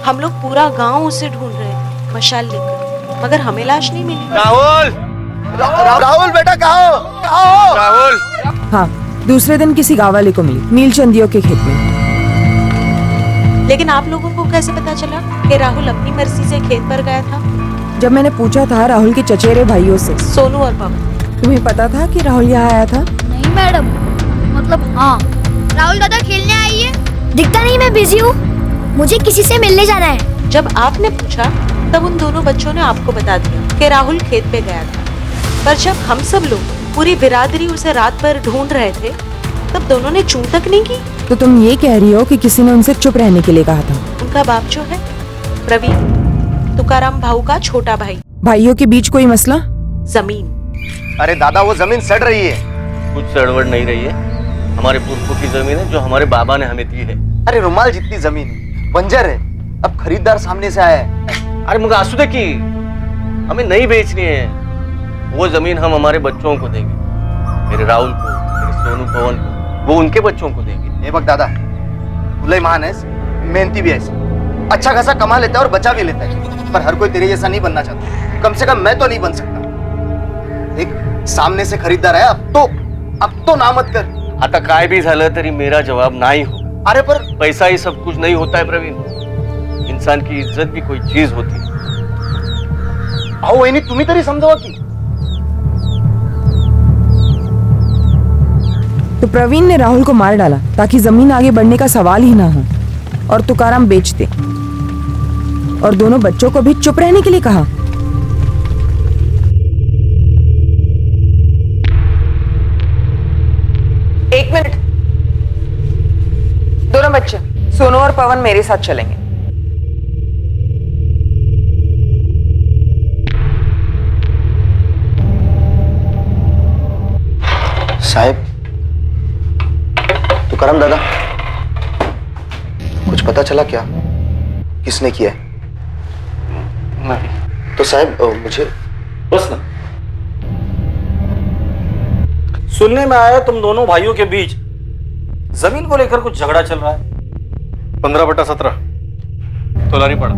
हम लोग पूरा गांव उसे ढूंढ रहे थे मशाल लेकर, मगर हमें लाश नहीं मिली। राहुल राहुल बेटा कहाँ हो? राहुल। हाँ, दूसरे दिन किसी गांव वाले को मिली नीलचंदियों के खेत में। लेकिन आप लोगों को कैसे पता चला कि राहुल अपनी मर्जी से खेत पर गया था? जब मैंने पूछा था राहुल के चचेरे भाइयों से, सोनू और पवन। तुम्हें पता था कि राहुल यहाँ आया था? नहीं मैडम, मतलब हाँ। राहुल दादा खेलने आई है? दिखता नहीं, मैं बिजी हूँ, मुझे किसी से मिलने जाना है। जब आपने पूछा तब उन दोनों बच्चों ने आपको बता दिया कि राहुल खेत पे गया था, पर जब हम सब लोग पूरी बिरादरी उसे रात भर ढूंढ रहे थे तब दोनों ने चूं तक नहीं की। तो तुम ये कह रही हो कि किसी ने उनसे चुप रहने के लिए कहा था? उनका बाप जो है प्रवीण, तुकाराम भाऊ का छोटा भाई। भाइयों के बीच कोई मसला? जमीन। अरे दादा वो जमीन सड़ रही है। कुछ सड़वड़ नहीं रही है, हमारे पुरखों की जमीन है जो हमारे बाबा ने हमें दी है। अरे रुमाल जितनी जमीन बंजर है, अब खरीदार सामने से आया है। अरे मुझे आंसू की हमें नहीं बेचनी है, वो जमीन हम हमारे बच्चों को देंगे, मेरे राहुल को, मेरे सोनू पवन को, वो उनके बच्चों को देंगे। ए बक दादा, भुलाई महान है, मेहनती भी है, अच्छा खासा कमा लेता है और बचा भी लेता है, पर हर कोई तेरे जैसा नहीं बनना चाहता। कम से कम मैं तो नहीं बन सकता। एक सामने से खरीदार है, अब तो ना मत कर। आता काय भी झालं तरी मेरा जवाब नाही हो। अरे पर पैसा ही सब कुछ नहीं होता है प्रवीण, इंसान की इज्जत भी कोई चीज होती है। अहो वहिनी तुम्ही तरी समजावा की। तो प्रवीण ने राहुल को मार डाला ताकि जमीन आगे बढ़ने का सवाल ही ना हो, और तुकाराम बेच दे, और दोनों बच्चों को भी चुप रहने के लिए कहा। एक मिनट, दोनों बच्चे सोनू और पवन मेरे साथ चलेंगे। साहब, तुकाराम दादा, कुछ पता चला क्या किसने किया है? नहीं। तो साहब मुझे बस ना, सुनने में आया तुम दोनों भाइयों के बीच जमीन को लेकर कुछ झगड़ा चल रहा है। 15/17 तोलारी पड़ा।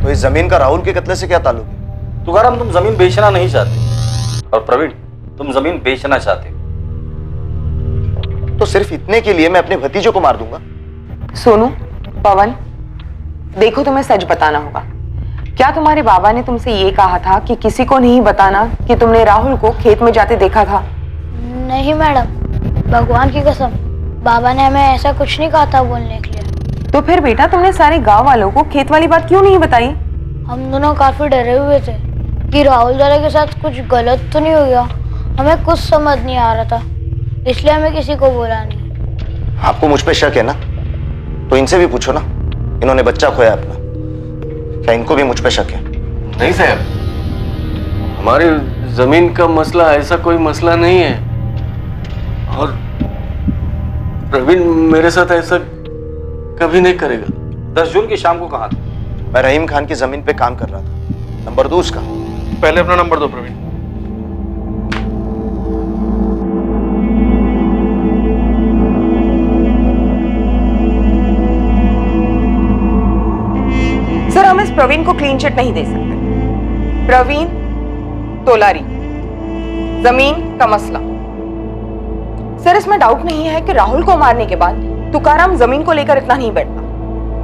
तो इस जमीन का राहुल के कत्ले से क्या ताल्लुक है? तुकाराम तुम जमीन बेचना नहीं चाहते, और प्रवीण तुम जमीन बेचना चाहते, तो सिर्फ इतने के लिए मैं अपने भतीजों को मार दूंगा? सोनू, पवन, देखो तुम्हें सच बताना होगा। क्या तुम्हारे बाबा ने तुमसे ये कहा था कि किसी को नहीं बताना कि तुमने राहुल को खेत में जाते देखा था? नहीं मैडम, भगवान की कसम, बाबा ने हमें ऐसा कुछ नहीं कहा था बोलने के लिए। तो फिर बेटा तुमने सारे गांव वालों को खेत वाली बात क्यों नहीं बताई? हम दोनों काफी डरे हुए थे कि राहुल दादा के साथ कुछ गलत तो नहीं हो गया। हमें कुछ समझ नहीं आ रहा था, इसलिए हमें किसी को बोला नहीं। आपको मुझ पे शक है ना? तो इनसे भी पूछो ना, इन्होंने बच्चा खोया अपना, क्या इनको भी मुझ पे शक है? नहीं साहब, हमारी जमीन का मसला ऐसा कोई मसला नहीं है, और प्रवीण मेरे साथ ऐसा कभी नहीं करेगा। 10 जून की शाम को कहा था? मैं रहीम खान की जमीन पे काम कर रहा था। नंबर दो उसका। पहले अपना नंबर दो प्रवीण। सर, हम इस प्रवीण को क्लीन चिट नहीं दे सकते। प्रवीण तोलारी, जमीन का मसला। सर, इसमें डाउट नहीं है कि राहुल को मारने के बाद तुकाराम जमीन को लेकर इतना नहीं बैठता।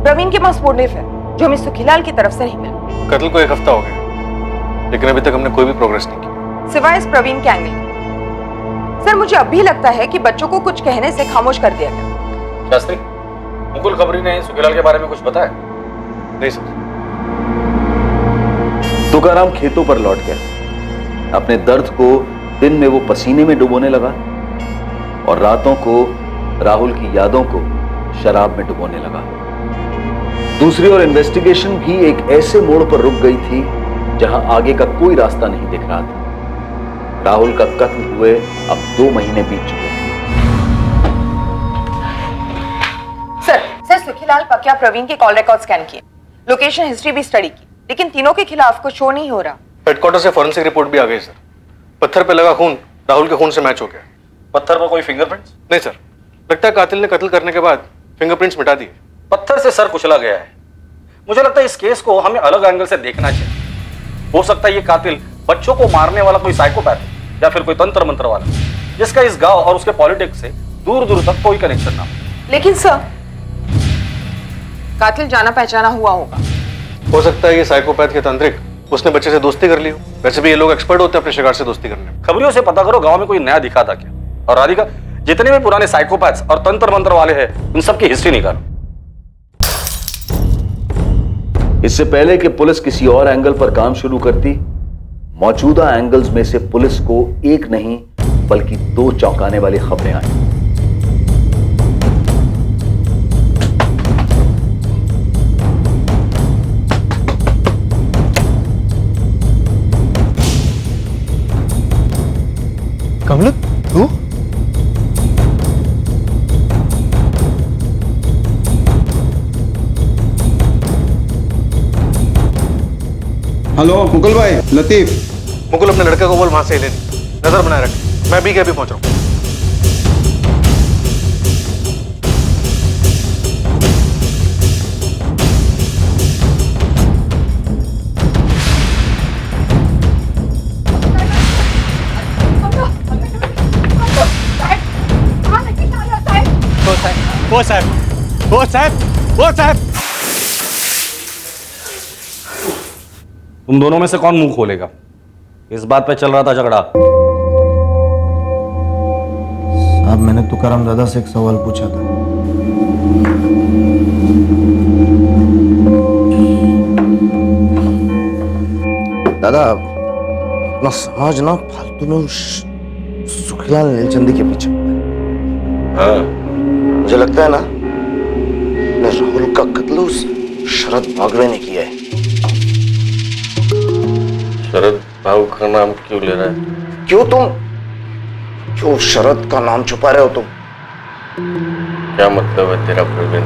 प्रवीण के पास मोटिव है जो हमें सुखीलाल की तरफ से नहीं मिला। कत्ल को 1 हफ्ता हो गया, लेकिन अभी तक हमने कोई भी प्रोग्रेस नहीं की, सिवाय इस प्रवीण के एंगल के। सर, मुझे अब भी लगता है कि बच्चों को कुछ कहने से खामोश कर दिया गया। शास्त्री, मुकुल खबरी ने सुखीलाल के बारे में कुछ बताया? नहीं सर। तुकाराम खेतों पर लौट गया। अपने दर्द को दिन में वो पसीने में डुबोने लगा, और रातों को राहुल की यादों को शराब में डुबोने लगा। दूसरी ओर इन्वेस्टिगेशन भी एक ऐसे मोड़ पर रुक गई थी जहां आगे का कोई रास्ता नहीं दिख रहा था। राहुल का कत्ल हुए अब 2 महीने बीत चुके थे। सर, सुखीलाल पकिया प्रवीण के कॉल रिकॉर्ड स्कैन किए, लोकेशन हिस्ट्री भी स्टडी की, लेकिन तीनों के खिलाफ कुछ शो नहीं हो रहा। हेडक्वार्टर से फॉरेंसिक रिपोर्ट भी आ गई सर। पत्थर पे लगा खून राहुल के खून से मैच हो गया। पत्थर पर कोई फिंगरप्रिंट्स? नहीं सर, लगता है कातिल ने कत्ल करने के बाद फिंगरप्रिंट्स मिटा दिए। पत्थर से सर कुचला गया है। मुझे लगता है इस केस को हमें अलग एंगल से देखना चाहिए। हो सकता है ये कातिल बच्चों को मारने वाला कोई साइकोपैथ है या फिर कोई तंत्र मंत्र वाला, जिसका इस गांव और उसके पॉलिटिक्स से दूर दूर तक कोई कनेक्शन ना हो। लेकिन सर, कातिल जाना पहचाना हुआ होगा। हो सकता है ये साइकोपैथ के तांत्रिक उसने बच्चे से दोस्ती कर ली हो। वैसे भी ये लोग एक्सपर्ट होते हैं अपने शिकार से दोस्ती करने में। खबरियों से पता करो गांव में कोई नया दिखा था क्या। और राधिका, जितने भी पुराने साइकोपैथ्स और तंत्र मंत्र वाले हैं उन सबकी हिस्ट्री निकालो। इससे पहले कि पुलिस किसी और एंगल पर काम शुरू करती, मौजूदा एंगल्स में से पुलिस को एक नहीं बल्कि 2 चौंकाने वाली खबरें आई। कमल, तू? हेलो मुकुल भाई, लतीफ। मुकुल, अपने लड़के को बोल वहां से ले ले, नजर बनाए रखे। मैं भी पहुंच रहा हूं। वो साहब। तुम दोनों में से कौन मुंह खोलेगा? इस बात पे चल रहा था झगड़ा। साहब, मैंने तुकाराम दादा से एक सवाल पूछा था। दादा, अपना समाज ना फालतू में उस सुखीलाल नीलचंदी के पीछे पड़ा है। मुझे लगता है ना राहुल का कत्ल उस शरद बागवे ने किया है। शरद बाबू का नाम क्यों ले रहा है? क्यों शरद का नाम छुपा रहे हो तुम? क्या मतलब है तेरा प्रवीण?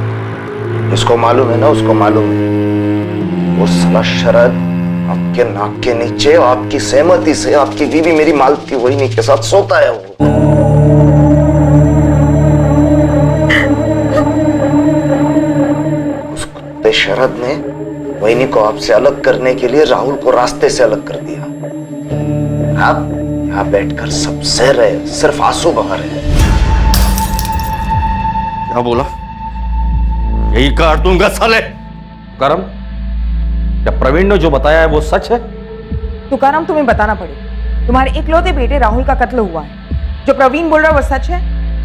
उसको मालूम है ना, उसको मालूम है। वो साला शरद आपके नाक के नीचे आपकी सहमति से आपकी बीवी मेरी मालती वहीनी के साथ सोता है। वो उस कुत्ते शरद ने वहीनी को आपसे अलग करने के लिए राहुल को रास्ते से अलग कर दिया। आप यहाँ बैठकर सब सह रहे, सिर्फ आंसू बहा रहे। क्या बोला? यही काट दूंगा साले। करम, क्या प्रवीण ने जो बताया है वो सच है? तुकाराम, तुम्हें बताना पड़ेगा। तुम्हारे इकलौते बेटे राहुल का कत्ल हुआ है। जो प्रवीण बोल रहा है वो सच है?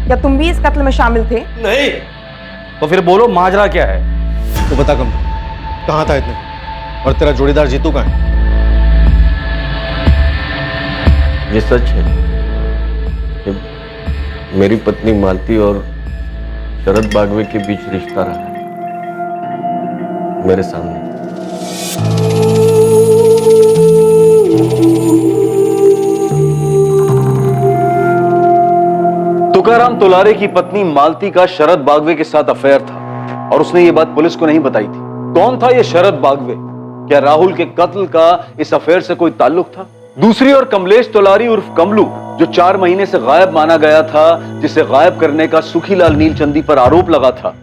क्या तुम भी इस कत्ल में शामिल थे? नहीं। तो फिर बोलो, माजरा क्या है? तो बता कम, कहाँ था इतने? और तेरा जोड़ीदार जीतू कहाँ है? ये सच है कि मेरी पत्नी मालती और शरद बागवे के बीच रिश्ता रहा है मेरे सामने। तुकाराम तोलारे की पत्नी मालती का शरद बागवे के साथ अफेयर था और उसने ये बात पुलिस को नहीं बताई थी। कौन था ये शरद बागवे? क्या राहुल के कत्ल का इस अफेयर से कोई ताल्लुक था? दूसरी ओर कमलेश तोलारी उर्फ कमलू, जो 4 महीने से गायब माना गया था, जिसे गायब करने का सुखीलाल नीलचंदी पर आरोप लगा था,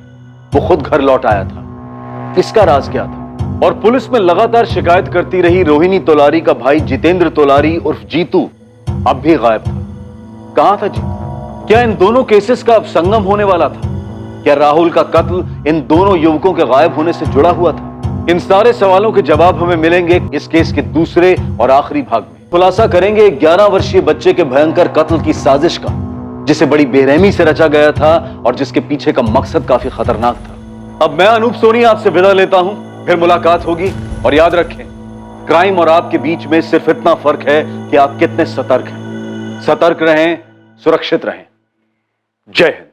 वो खुद घर लौट आया था। इसका राज क्या था? और पुलिस में लगातार शिकायत करती रही रोहिणी तोलारी का भाई जितेंद्र तोलारी उर्फ जीतू अब भी गायब था। कहां था जीतू? क्या इन दोनों केसेस का अब संगम होने वाला था? क्या राहुल का कत्ल इन दोनों युवकों के गायब होने से जुड़ा हुआ था? इन सारे सवालों के जवाब हमें मिलेंगे इस केस के दूसरे और आखिरी भाग में। खुलासा करेंगे 11 वर्षीय बच्चे के भयंकर कत्ल की साजिश का, जिसे बड़ी बेरहमी से रचा गया था और जिसके पीछे का मकसद काफी खतरनाक था। अब मैं अनूप सोनी आपसे विदा लेता हूं, फिर मुलाकात होगी। और याद रखें, क्राइम और आपके बीच में सिर्फ इतना फर्क है कि आप कितने सतर्क हैं। सतर्क रहें, सुरक्षित रहें। जय हिंद।